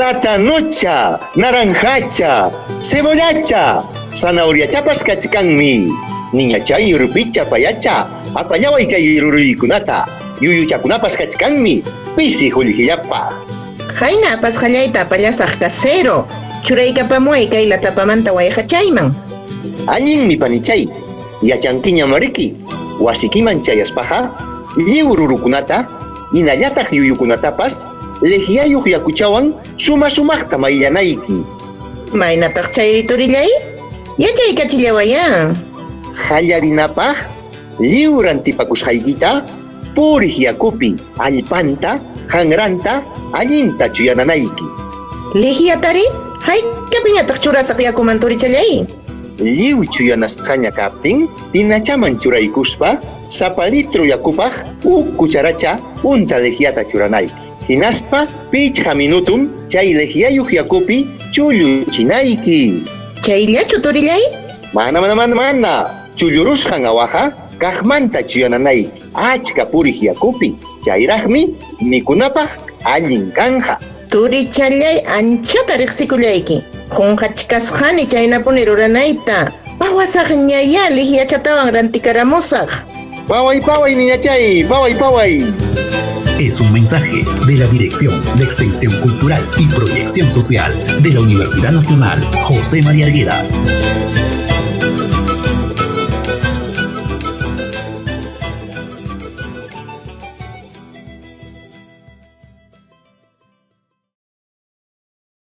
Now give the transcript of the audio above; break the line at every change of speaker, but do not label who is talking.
Platanucha, naranjacha, cebollacha, zanahoriachapas kachikanmi. Niñachay urpicha payacha, apañaway kay ruruykunata, yuyuchakunapas kachikanmi, pisi huljillapa.
Hayna pasqallayta pallasaq casero. Churaykapamuay kay latapamanta wayqachayman.
Allinmi panichay, yachankiña mariki, wasikiman chayaspaqa, lliw rurukunata, inallataq yuyukunatapas, legiayuq yakuchawan sumaqta mayllanayki.
Maynataq chayri turillay? Yachaykachillawaya.
Hallarinapaq, lliw rantipakusqaykita, puriq yakupi allpanta, hanranta, allinta chuyananayki.
Legiatari? Haykapiñataq churasaq yakuman turichallay?
Lliw chuyanasqaña kaptin, tinachaman churaykuspa, sapa litro yakupaq, cucharacha unta legiata churanayki. Hinaspa, pichqa minutum, chay legiayuq yakupi chulluchinayki.
Chayllachu turillay?
Mana. Chullurusqan awaqa, kaqmanta chuyananayki. Achka puriq yakupi, chayraqmi mikunapaq allin kanja.
Turichallay anchata riqsikullayki. Qunqachikasqani chaynapuni ruranayta. Pawasaq ñaya lihiachatawan rantikaramusaq.
Paway, niñachay, paway.
Es un mensaje de la Dirección de Extensión Cultural y Proyección Social de la Universidad Nacional José María Arguedas.